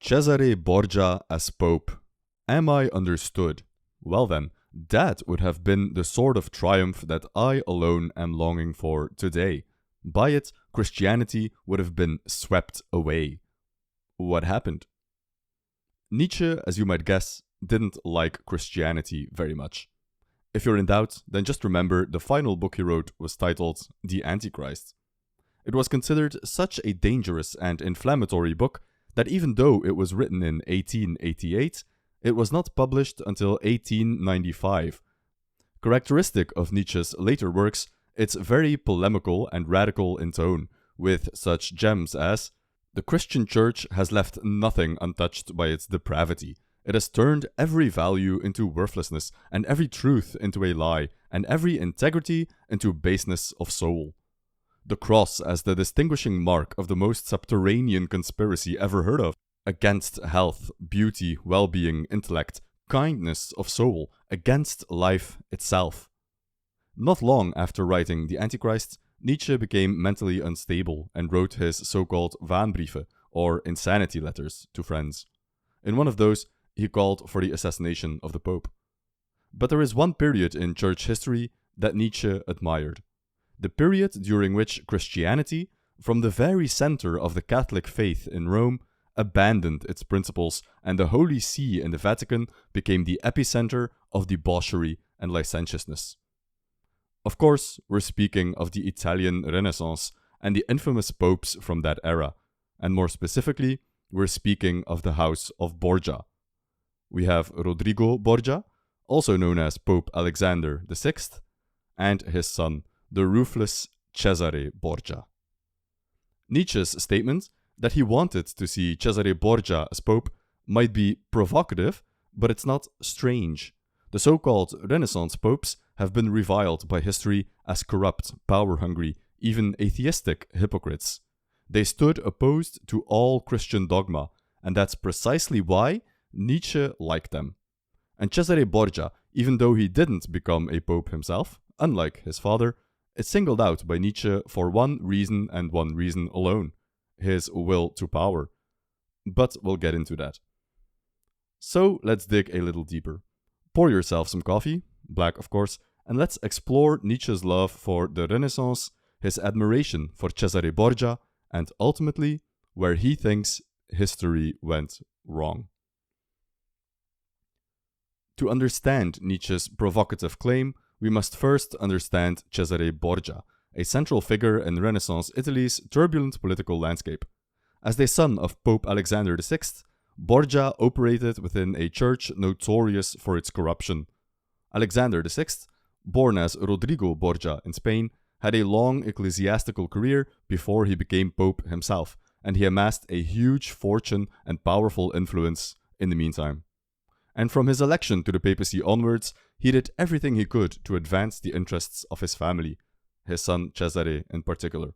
Cesare Borgia as Pope. Am I understood? Well then, that would have been the sort of triumph that I alone am longing for today. By it, Christianity would have been swept away. What happened? Nietzsche, as you might guess, didn't like Christianity very much. If you're in doubt, then just remember the final book he wrote was titled The Antichrist. It was considered such a dangerous and inflammatory book that even though it was written in 1888, it was not published until 1895. Characteristic of Nietzsche's later works, it's very polemical and radical in tone, with such gems as: the Christian Church has left nothing untouched by its depravity. It has turned every value into worthlessness, and every truth into a lie, and every integrity into baseness of soul. The cross as the distinguishing mark of the most subterranean conspiracy ever heard of, against health, beauty, well-being, intellect, kindness of soul, against life itself. Not long after writing The Antichrist, Nietzsche became mentally unstable and wrote his so-called Wahnbriefe, or insanity letters, to friends. In one of those, he called for the assassination of the Pope. But there is one period in church history that Nietzsche admired. The period during which Christianity, from the very center of the Catholic faith in Rome, abandoned its principles, and the Holy See in the Vatican became the epicenter of debauchery and licentiousness. Of course, we're speaking of the Italian Renaissance and the infamous popes from that era, and more specifically, we're speaking of the House of Borgia. We have Rodrigo Borgia, also known as Pope Alexander VI, and his son, the ruthless Cesare Borgia. Nietzsche's statement that he wanted to see Cesare Borgia as Pope might be provocative, but it's not strange. The so-called Renaissance popes have been reviled by history as corrupt, power-hungry, even atheistic hypocrites. They stood opposed to all Christian dogma, and that's precisely why Nietzsche liked them. And Cesare Borgia, even though he didn't become a pope himself, unlike his father, is singled out by Nietzsche for one reason and one reason alone: his will to power. But we'll get into that. So let's dig a little deeper. Pour yourself some coffee, black of course, and let's explore Nietzsche's love for the Renaissance, his admiration for Cesare Borgia, and ultimately, where he thinks history went wrong. To understand Nietzsche's provocative claim, we must first understand Cesare Borgia, a central figure in Renaissance Italy's turbulent political landscape. As the son of Pope Alexander VI, Borgia operated within a church notorious for its corruption. Alexander VI, born as Rodrigo Borgia in Spain, had a long ecclesiastical career before he became Pope himself, and he amassed a huge fortune and powerful influence in the meantime. And from his election to the papacy onwards, he did everything he could to advance the interests of his family, his son Cesare in particular.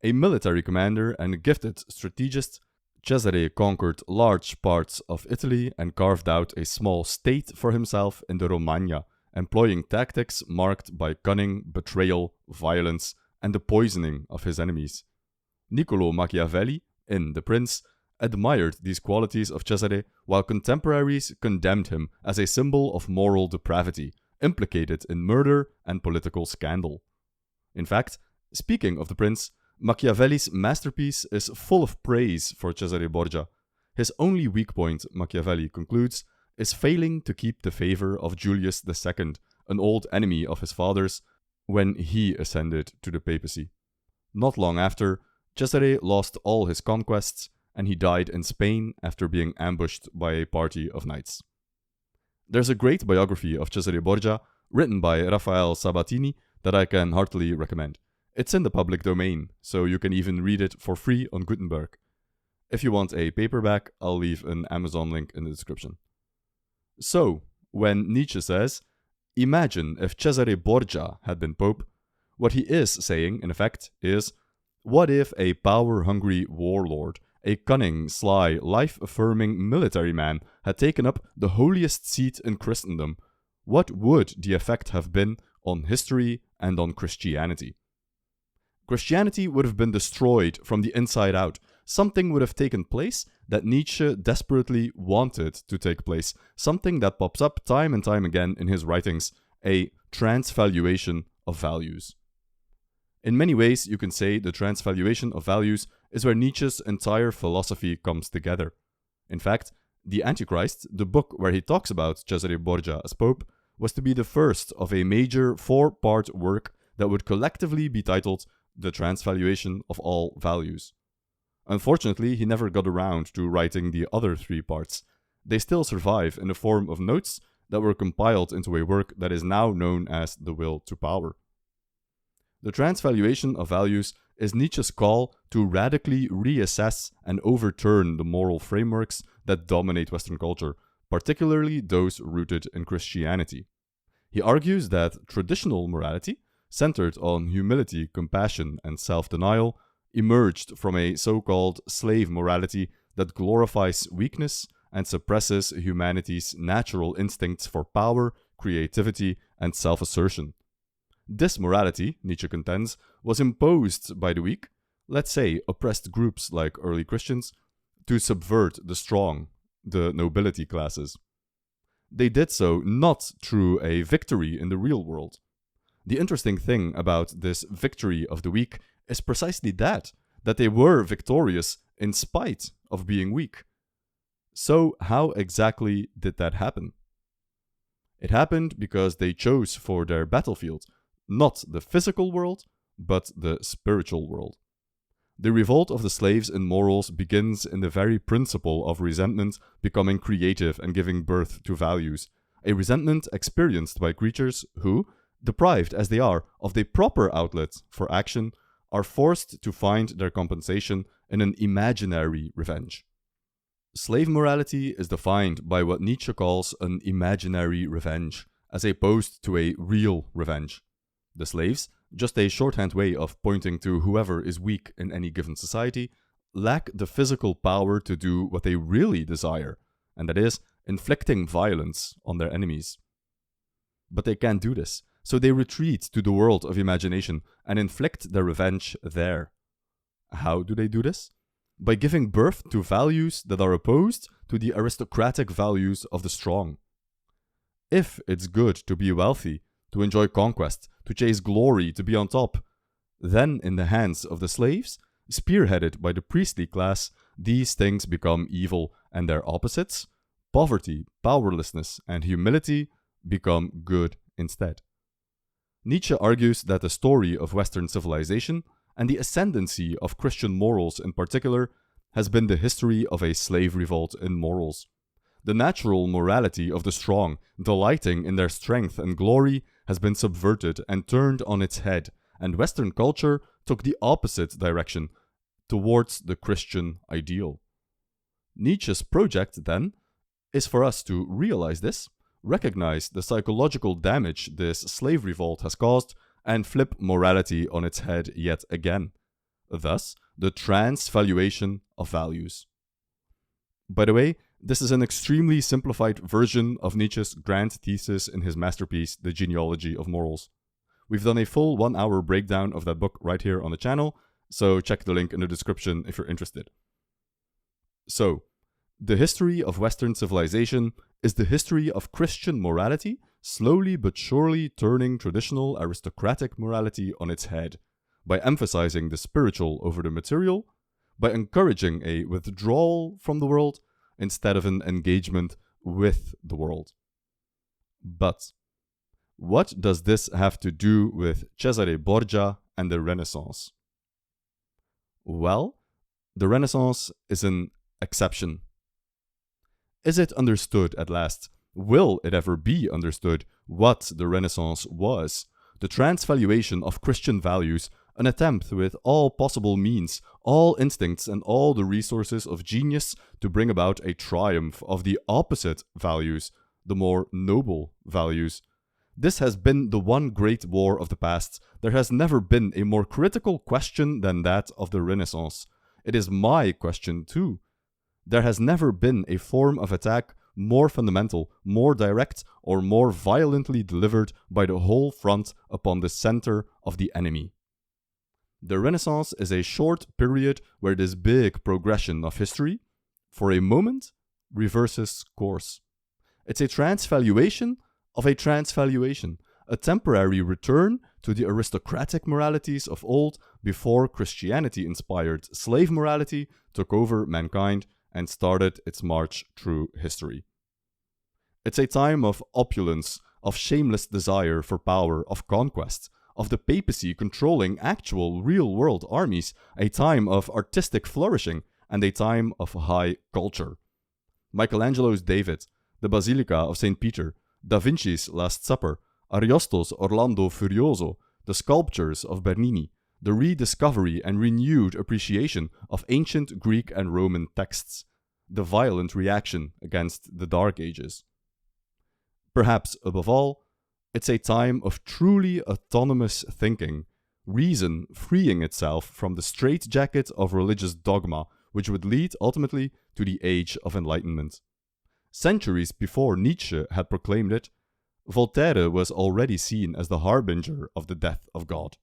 A military commander and a gifted strategist, Cesare conquered large parts of Italy and carved out a small state for himself in the Romagna, employing tactics marked by cunning, betrayal, violence, and the poisoning of his enemies. Niccolò Machiavelli, in The Prince, admired these qualities of Cesare, while contemporaries condemned him as a symbol of moral depravity, implicated in murder and political scandal. In fact, speaking of The Prince, Machiavelli's masterpiece is full of praise for Cesare Borgia. His only weak point, Machiavelli concludes, is failing to keep the favor of Julius II, an old enemy of his father's, when he ascended to the papacy. Not long after, Cesare lost all his conquests, and he died in Spain after being ambushed by a party of knights. There's a great biography of Cesare Borgia, written by Raphael Sabatini, that I can heartily recommend. It's in the public domain, so you can even read it for free on Gutenberg. If you want a paperback, I'll leave an Amazon link in the description. So, when Nietzsche says, "Imagine if Cesare Borgia had been Pope," what he is saying, in effect, is, what if a power-hungry warlord, a cunning, sly, life-affirming military man had taken up the holiest seat in Christendom? What would the effect have been on history and on Christianity? Christianity would have been destroyed from the inside out, something would have taken place that Nietzsche desperately wanted to take place, something that pops up time and time again in his writings, a transvaluation of values. In many ways, you can say the transvaluation of values is where Nietzsche's entire philosophy comes together. In fact, The Antichrist, the book where he talks about Cesare Borgia as Pope, was to be the first of a major 4-part work that would collectively be titled The Transvaluation of All Values. Unfortunately, he never got around to writing the other 3 parts. They still survive in the form of notes that were compiled into a work that is now known as The Will to Power. The transvaluation of values is Nietzsche's call to radically reassess and overturn the moral frameworks that dominate Western culture, particularly those rooted in Christianity. He argues that traditional morality, centered on humility, compassion, and self-denial, emerged from a so-called slave morality that glorifies weakness and suppresses humanity's natural instincts for power, creativity, and self-assertion. This morality, Nietzsche contends, was imposed by the weak, let's say oppressed groups like early Christians, to subvert the strong, the nobility classes. They did so not through a victory in the real world. The interesting thing about this victory of the weak is precisely that they were victorious in spite of being weak. So how exactly did that happen? It happened because they chose for their battlefield not the physical world, but the spiritual world. The revolt of the slaves in morals begins in the very principle of resentment becoming creative and giving birth to values, a resentment experienced by creatures who, deprived as they are of the proper outlet for action, are forced to find their compensation in an imaginary revenge. Slave morality is defined by what Nietzsche calls an imaginary revenge, as opposed to a real revenge. The slaves, just a shorthand way of pointing to whoever is weak in any given society, lack the physical power to do what they really desire, and that is, inflicting violence on their enemies. But they can't do this, so they retreat to the world of imagination and inflict their revenge there. How do they do this? By giving birth to values that are opposed to the aristocratic values of the strong. If it's good to be wealthy, to enjoy conquest, to chase glory, to be on top, then in the hands of the slaves, spearheaded by the priestly class, these things become evil, and their opposites, poverty, powerlessness, and humility, become good instead. Nietzsche argues that the story of Western civilization, and the ascendancy of Christian morals in particular, has been the history of a slave revolt in morals. The natural morality of the strong, delighting in their strength and glory, has been subverted and turned on its head, and Western culture took the opposite direction, towards the Christian ideal. Nietzsche's project, then, is for us to realize this, recognize the psychological damage this slave revolt has caused, and flip morality on its head yet again. Thus, the transvaluation of values. By the way, this is an extremely simplified version of Nietzsche's grand thesis in his masterpiece, The Genealogy of Morals. We've done a full 1-hour breakdown of that book right here on the channel, so check the link in the description if you're interested. So, the history of Western civilization is the history of Christian morality slowly but surely turning traditional aristocratic morality on its head, by emphasizing the spiritual over the material, by encouraging a withdrawal from the world, instead of an engagement with the world. But what does this have to do with Cesare Borgia and the Renaissance? Well, the Renaissance is an exception. Is it understood at last? Will it ever be understood what the Renaissance was? The transvaluation of Christian values, an attempt with all possible means, all instincts, and all the resources of genius to bring about a triumph of the opposite values, the more noble values. This has been the one great war of the past. There has never been a more critical question than that of the Renaissance. It is my question too. There has never been a form of attack more fundamental, more direct, or more violently delivered by the whole front upon the center of the enemy. The Renaissance is a short period where this big progression of history, for a moment, reverses course. It's a transvaluation of a transvaluation, a temporary return to the aristocratic moralities of old before Christianity-inspired slave morality took over mankind and started its march through history. It's a time of opulence, of shameless desire for power, of conquest, of the papacy controlling actual real-world armies, a time of artistic flourishing, and a time of high culture. Michelangelo's David, the Basilica of St. Peter, Da Vinci's Last Supper, Ariosto's Orlando Furioso, the sculptures of Bernini, the rediscovery and renewed appreciation of ancient Greek and Roman texts, the violent reaction against the Dark Ages. Perhaps above all, it's a time of truly autonomous thinking, reason freeing itself from the straitjacket of religious dogma, which would lead ultimately to the Age of Enlightenment. Centuries before Nietzsche had proclaimed it, Voltaire was already seen as the harbinger of the death of God.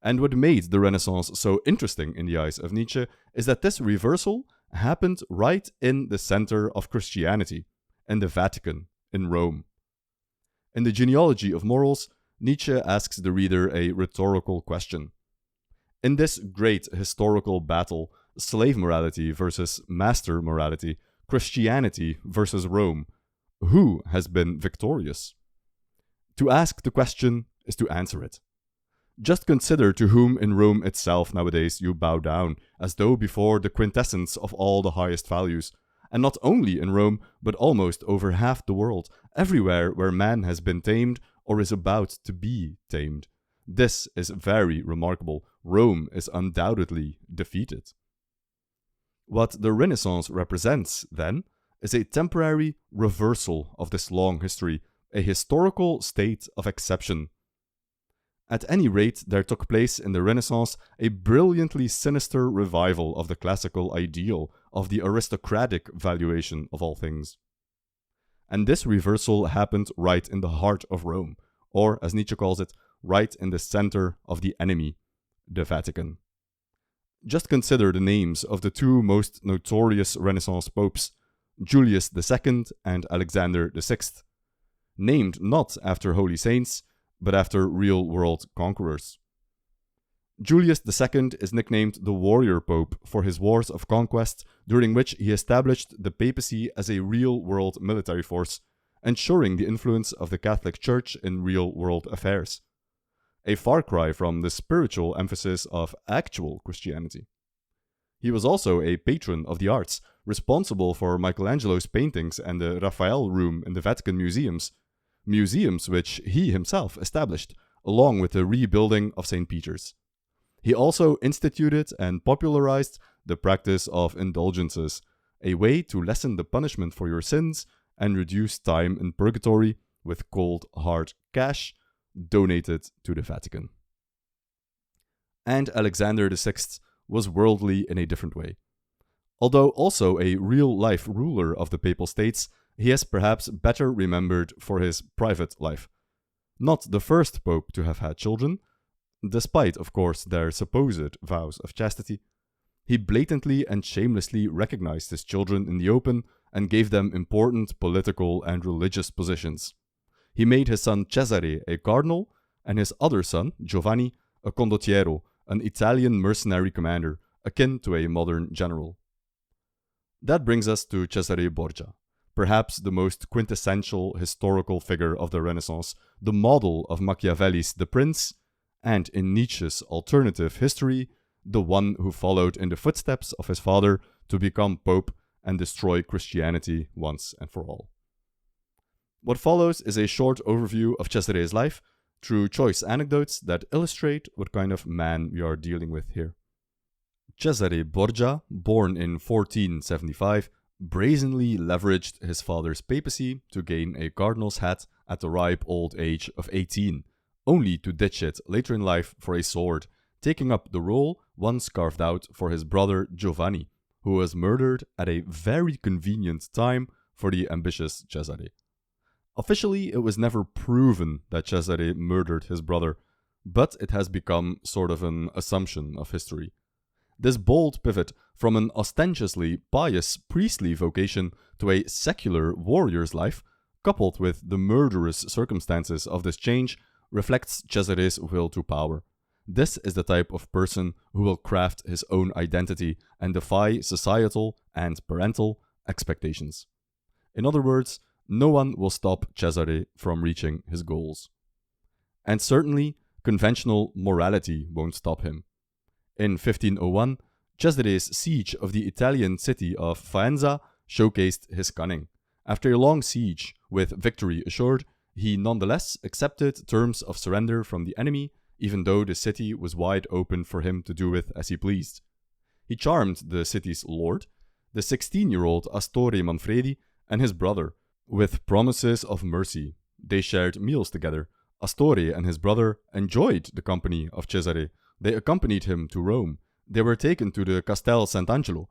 And what made the Renaissance so interesting in the eyes of Nietzsche is that this reversal happened right in the center of Christianity, in the Vatican, in Rome. In the Genealogy of Morals, Nietzsche asks the reader a rhetorical question. In this great historical battle, slave morality versus master morality, Christianity versus Rome, who has been victorious? To ask the question is to answer it. Just consider to whom in Rome itself nowadays you bow down, as though before the quintessence of all the highest values. And not only in Rome, but almost over half the world, everywhere where man has been tamed or is about to be tamed. This is very remarkable. Rome is undoubtedly defeated. What the Renaissance represents, then, is a temporary reversal of this long history, a historical state of exception. At any rate, there took place in the Renaissance a brilliantly sinister revival of the classical ideal, of the aristocratic valuation of all things. And this reversal happened right in the heart of Rome, or, as Nietzsche calls it, right in the center of the enemy, the Vatican. Just consider the names of the two most notorious Renaissance popes, Julius II and Alexander VI, named not after holy saints, but after real-world conquerors. Julius II is nicknamed the Warrior Pope for his wars of conquest, during which he established the papacy as a real-world military force, ensuring the influence of the Catholic Church in real-world affairs. A far cry from the spiritual emphasis of actual Christianity. He was also a patron of the arts, responsible for Michelangelo's paintings and the Raphael Room in the Vatican museums which he himself established, along with the rebuilding of St. Peter's. He also instituted and popularized the practice of indulgences, a way to lessen the punishment for your sins and reduce time in purgatory with cold, hard cash donated to the Vatican. And Alexander VI was worldly in a different way. Although also a real-life ruler of the Papal States, he is perhaps better remembered for his private life. Not the first pope to have had children, despite, of course, their supposed vows of chastity. He blatantly and shamelessly recognized his children in the open and gave them important political and religious positions. He made his son Cesare a cardinal, and his other son, Giovanni, a condottiero, an Italian mercenary commander, akin to a modern general. That brings us to Cesare Borgia, perhaps the most quintessential historical figure of the Renaissance, the model of Machiavelli's The Prince, and in Nietzsche's alternative history, the one who followed in the footsteps of his father to become Pope and destroy Christianity once and for all. What follows is a short overview of Cesare's life through choice anecdotes that illustrate what kind of man we are dealing with here. Cesare Borgia, born in 1475, brazenly leveraged his father's papacy to gain a cardinal's hat at the ripe old age of 18, only to ditch it later in life for a sword, taking up the role once carved out for his brother Giovanni, who was murdered at a very convenient time for the ambitious Cesare. Officially, it was never proven that Cesare murdered his brother, but it has become sort of an assumption of history. This bold pivot from an ostentiously pious priestly vocation to a secular warrior's life, coupled with the murderous circumstances of this change, reflects Cesare's will to power. This is the type of person who will craft his own identity and defy societal and parental expectations. In other words, no one will stop Cesare from reaching his goals. And certainly, conventional morality won't stop him. In 1501, Cesare's siege of the Italian city of Faenza showcased his cunning. After a long siege, with victory assured, he nonetheless accepted terms of surrender from the enemy, even though the city was wide open for him to do with as he pleased. He charmed the city's lord, the 16-year-old Astore Manfredi, and his brother, with promises of mercy. They shared meals together. Astore and his brother enjoyed the company of Cesare. They accompanied him to Rome. They were taken to the Castel Sant'Angelo,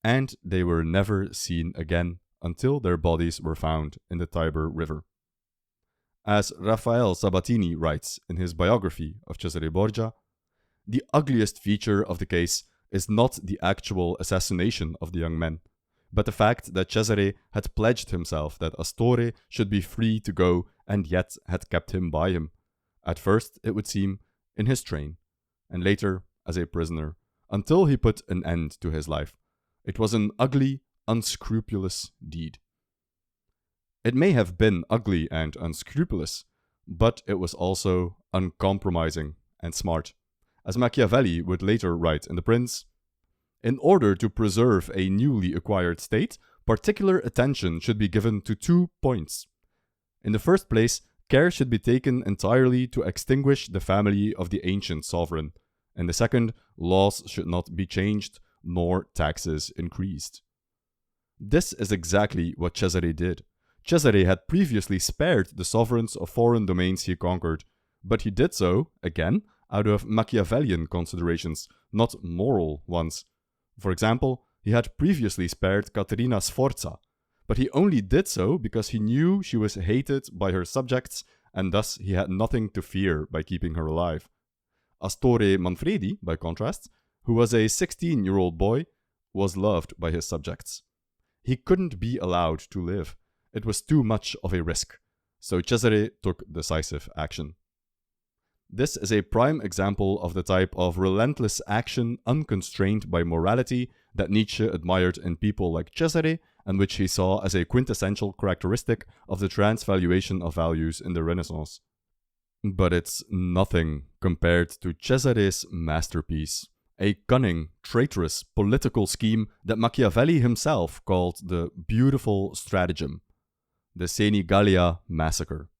and they were never seen again until their bodies were found in the Tiber River. As Raphael Sabatini writes in his biography of Cesare Borgia, the ugliest feature of the case is not the actual assassination of the young men, but the fact that Cesare had pledged himself that Astore should be free to go and yet had kept him by him. At first, it would seem, in his train, and later as a prisoner, until he put an end to his life. It was an ugly, unscrupulous deed. It may have been ugly and unscrupulous, but it was also uncompromising and smart. As Machiavelli would later write in The Prince, in order to preserve a newly acquired state, particular attention should be given to 2 points. In the first place, care should be taken entirely to extinguish the family of the ancient sovereign. In the second, laws should not be changed, nor taxes increased. This is exactly what Cesare did. Cesare had previously spared the sovereigns of foreign domains he conquered, but he did so, again, out of Machiavellian considerations, not moral ones. For example, he had previously spared Caterina Sforza, but he only did so because he knew she was hated by her subjects, and thus he had nothing to fear by keeping her alive. Astore Manfredi, by contrast, who was a 16-year-old boy, was loved by his subjects. He couldn't be allowed to live. It was too much of a risk, so Cesare took decisive action. This is a prime example of the type of relentless action unconstrained by morality that Nietzsche admired in people like Cesare, and which he saw as a quintessential characteristic of the transvaluation of values in the Renaissance. But it's nothing compared to Cesare's masterpiece, a cunning, traitorous political scheme that Machiavelli himself called the beautiful stratagem, the Senigallia massacre.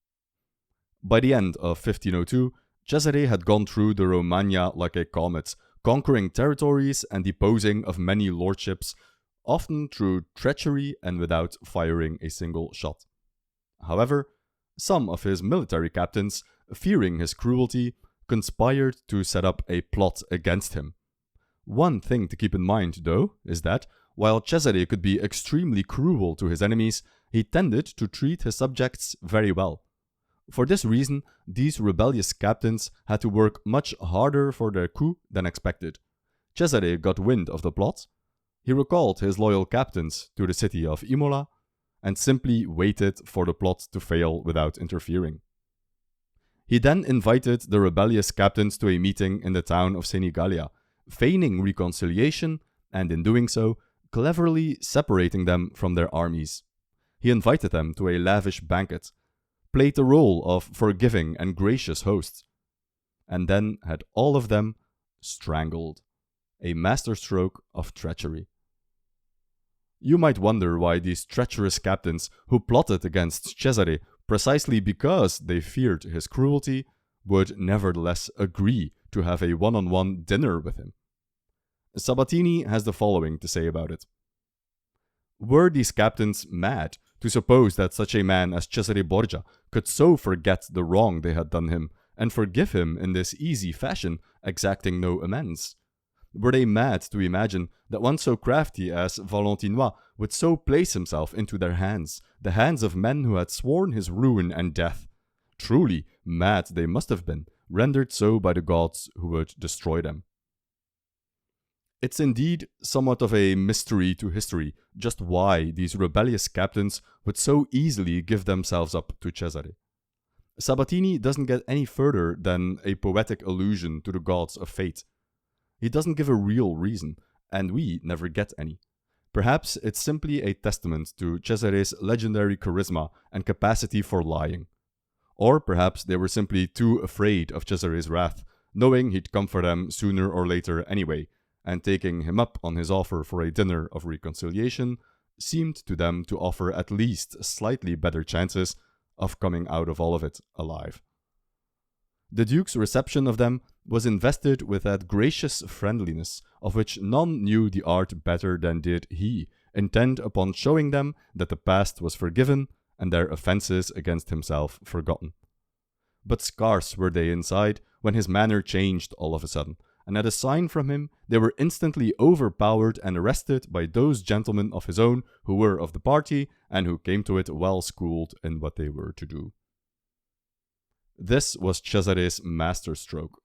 By the end of 1502, Cesare had gone through the Romagna like a comet, conquering territories and deposing of many lordships, often through treachery and without firing a single shot. However, some of his military captains, fearing his cruelty, conspired to set up a plot against him. One thing to keep in mind, though, is that, while Cesare could be extremely cruel to his enemies, he tended to treat his subjects very well. For this reason, these rebellious captains had to work much harder for their coup than expected. Cesare got wind of the plot. He recalled his loyal captains to the city of Imola and simply waited for the plot to fail without interfering. He then invited the rebellious captains to a meeting in the town of Senigallia, feigning reconciliation and, in doing so, cleverly separating them from their armies. He invited them to a lavish banquet, played the role of forgiving and gracious host, and then had all of them strangled, a masterstroke of treachery. You might wonder why these treacherous captains, who plotted against Cesare precisely because they feared his cruelty, would nevertheless agree to have a one-on-one dinner with him. Sabatini has the following to say about it. Were these captains mad to suppose that such a man as Cesare Borgia could so forget the wrong they had done him and forgive him in this easy fashion, exacting no amends? Were they mad to imagine that one so crafty as Valentinois would so place himself into their hands, the hands of men who had sworn his ruin and death? Truly, mad they must have been, rendered so by the gods who would destroy them. It's indeed somewhat of a mystery to history just why these rebellious captains would so easily give themselves up to Cesare. Sabatini doesn't get any further than a poetic allusion to the gods of fate. He doesn't give a real reason, and we never get any. Perhaps it's simply a testament to Cesare's legendary charisma and capacity for lying. Or perhaps they were simply too afraid of Cesare's wrath, knowing he'd come for them sooner or later anyway, and taking him up on his offer for a dinner of reconciliation seemed to them to offer at least slightly better chances of coming out of all of it alive. The Duke's reception of them was invested with that gracious friendliness of which none knew the art better than did he, intent upon showing them that the past was forgiven and their offences against himself forgotten. But scarce were they inside when his manner changed all of a sudden, and at a sign from him they were instantly overpowered and arrested by those gentlemen of his own who were of the party and who came to it well schooled in what they were to do. This was Cesare's masterstroke.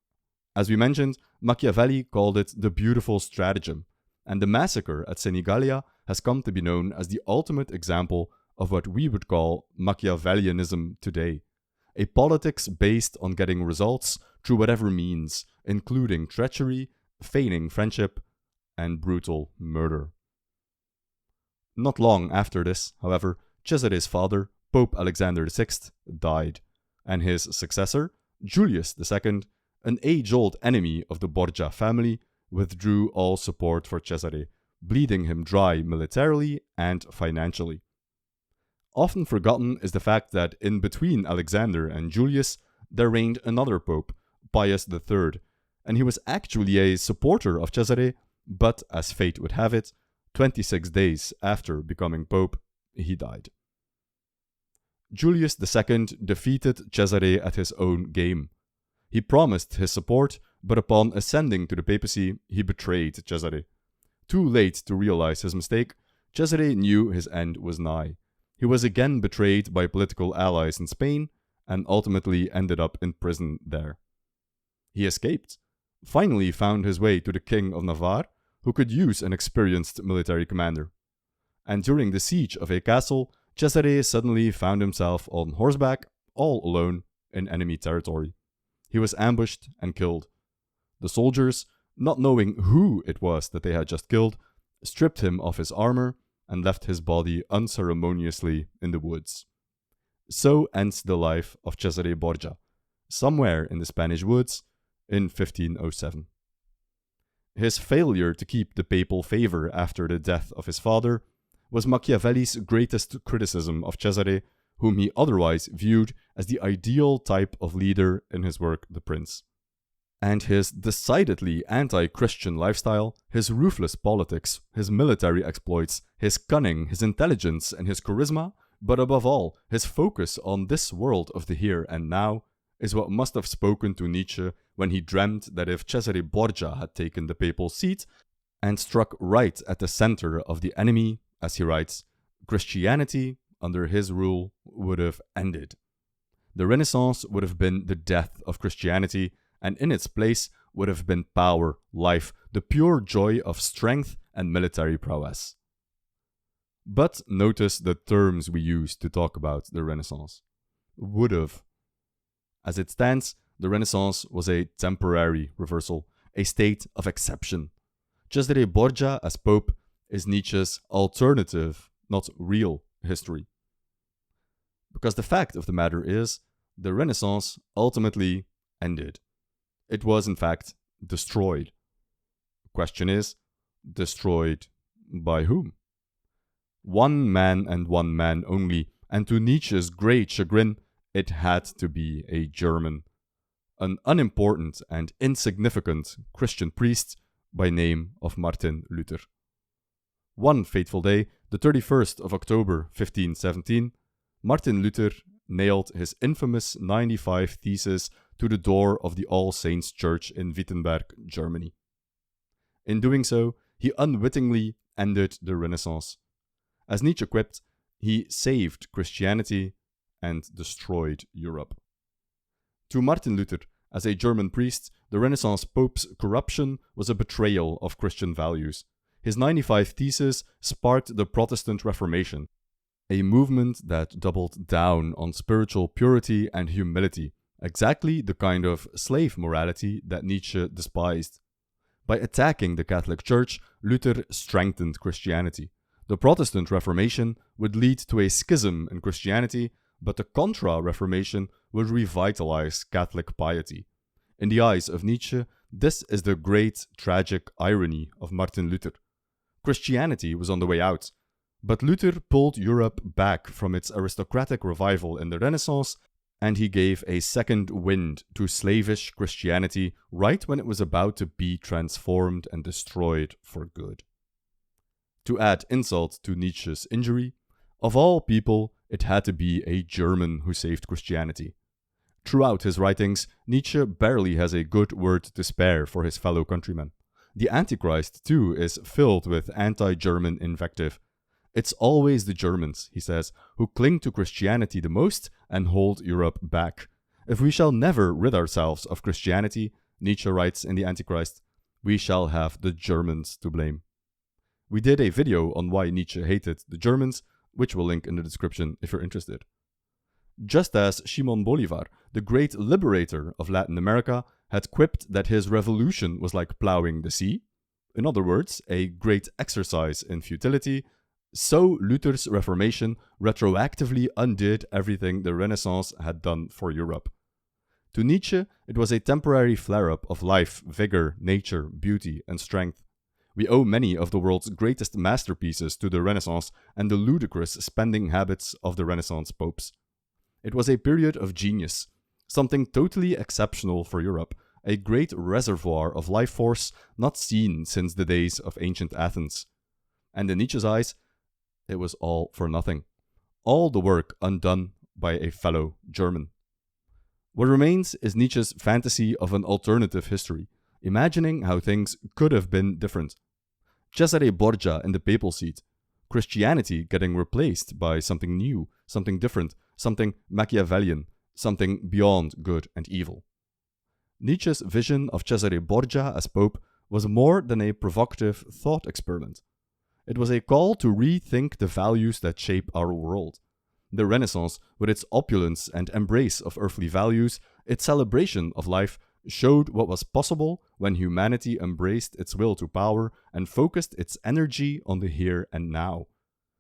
As we mentioned, Machiavelli called it the beautiful stratagem, and the massacre at Senigallia has come to be known as the ultimate example of what we would call Machiavellianism today, a politics based on getting results through whatever means, including treachery, feigning friendship, and brutal murder. Not long after this, however, Cesare's father, Pope Alexander VI, died, and his successor, Julius II, an age-old enemy of the Borgia family, withdrew all support for Cesare, bleeding him dry militarily and financially. Often forgotten is the fact that in between Alexander and Julius, there reigned another pope, Pius III, and he was actually a supporter of Cesare, but as fate would have it, 26 days after becoming pope, he died. Julius II defeated Cesare at his own game. He promised his support, but upon ascending to the papacy, he betrayed Cesare. Too late to realize his mistake, Cesare knew his end was nigh. He was again betrayed by political allies in Spain, and ultimately ended up in prison there. He escaped, finally found his way to the King of Navarre, who could use an experienced military commander. And during the siege of a castle, Cesare suddenly found himself on horseback, all alone, in enemy territory. He was ambushed and killed. The soldiers, not knowing who it was that they had just killed, stripped him of his armor and left his body unceremoniously in the woods. So ends the life of Cesare Borgia, somewhere in the Spanish woods in 1507. His failure to keep the papal favor after the death of his father was Machiavelli's greatest criticism of Cesare, whom he otherwise viewed as the ideal type of leader in his work The Prince. And his decidedly anti-Christian lifestyle, his ruthless politics, his military exploits, his cunning, his intelligence, and his charisma, but above all, his focus on this world of the here and now, is what must have spoken to Nietzsche when he dreamt that if Cesare Borgia had taken the papal seat and struck right at the center of the enemy, as he writes, Christianity, under his rule, would have ended. The Renaissance would have been the death of Christianity, and in its place would have been power, life, the pure joy of strength and military prowess. But notice the terms we use to talk about the Renaissance. Would have. As it stands, the Renaissance was a temporary reversal, a state of exception. Cesare Borgia as Pope is Nietzsche's alternative, not real, history. Because the fact of the matter is, the Renaissance ultimately ended. It was, in fact, destroyed. The question is, destroyed by whom? One man and one man only, and to Nietzsche's great chagrin, it had to be a German, an unimportant and insignificant Christian priest by name of Martin Luther. One fateful day, the 31st of October 1517, Martin Luther nailed his infamous 95 Theses to the door of the All Saints Church in Wittenberg, Germany. In doing so, he unwittingly ended the Renaissance. As Nietzsche quipped, he saved Christianity and destroyed Europe. To Martin Luther, As a German priest, the Renaissance Pope's corruption was a betrayal of Christian values. His 95 Theses sparked the Protestant Reformation, a movement that doubled down on spiritual purity and humility, exactly the kind of slave morality that Nietzsche despised. By attacking the Catholic Church, Luther strengthened Christianity. The Protestant Reformation would lead to a schism in Christianity, but the Contra-Reformation would revitalize Catholic piety. In the eyes of Nietzsche, this is the great tragic irony of Martin Luther. Christianity was on the way out, but Luther pulled Europe back from its aristocratic revival in the Renaissance, and he gave a second wind to slavish Christianity right when it was about to be transformed and destroyed for good. To add insult to Nietzsche's injury, of all people, it had to be a German who saved Christianity. Throughout his writings, Nietzsche barely has a good word to spare for his fellow countrymen. The Antichrist, too, is filled with anti-German invective. It's always the Germans, he says, who cling to Christianity the most and hold Europe back. If we shall never rid ourselves of Christianity, Nietzsche writes in The Antichrist, we shall have the Germans to blame. We did a video on why Nietzsche hated the Germans, which we'll link in the description if you're interested. Just as Simón Bolívar, the great liberator of Latin America, had quipped that his revolution was like plowing the sea, in other words, a great exercise in futility, so Luther's Reformation retroactively undid everything the Renaissance had done for Europe. To Nietzsche, it was a temporary flare-up of life, vigor, nature, beauty, and strength. We owe many of the world's greatest masterpieces to the Renaissance and the ludicrous spending habits of the Renaissance popes. It was a period of genius, something totally exceptional for Europe, a great reservoir of life force not seen since the days of ancient Athens. And in Nietzsche's eyes, it was all for nothing. All the work undone by a fellow German. What remains is Nietzsche's fantasy of an alternative history, imagining how things could have been different. Cesare Borgia in the papal seat, Christianity getting replaced by something new, something different, something Machiavellian, something beyond good and evil. Nietzsche's vision of Cesare Borgia as Pope was more than a provocative thought experiment. It was a call to rethink the values that shape our world. The Renaissance, with its opulence and embrace of earthly values, its celebration of life, showed what was possible when humanity embraced its will to power and focused its energy on the here and now.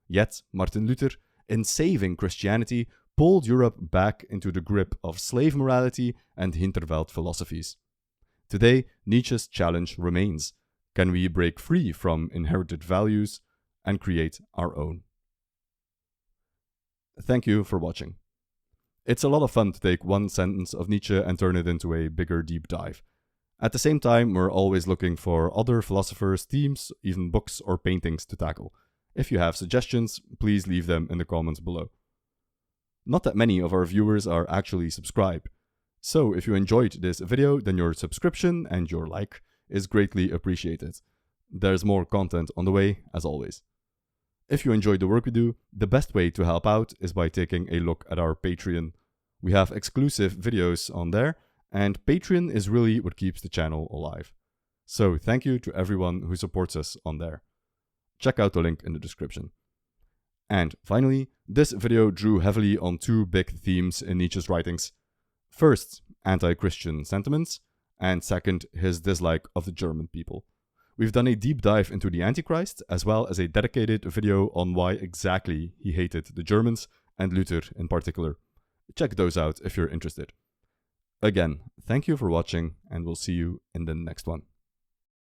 Yet, Martin Luther, in saving Christianity, pulled Europe back into the grip of slave morality and Hinterwelt philosophies. Today, Nietzsche's challenge remains. Can we break free from inherited values and create our own? Thank you for watching. It's a lot of fun to take one sentence of Nietzsche and turn it into a bigger deep dive. At the same time, we're always looking for other philosophers, themes, even books or paintings to tackle. If you have suggestions, please leave them in the comments below. Not that many of our viewers are actually subscribed, so if you enjoyed this video, then your subscription and your like is greatly appreciated. There's more content on the way, as always. If you enjoyed the work we do, the best way to help out is by taking a look at our Patreon. We have exclusive videos on there, and Patreon is really what keeps the channel alive. So thank you to everyone who supports us on there. Check out the link in the description. And finally, this video drew heavily on two big themes in Nietzsche's writings. First, anti-Christian sentiments, and second, his dislike of the German people. We've done a deep dive into the Antichrist, as well as a dedicated video on why exactly he hated the Germans, and Luther in particular. Check those out if you're interested. Again, thank you for watching, and we'll see you in the next one.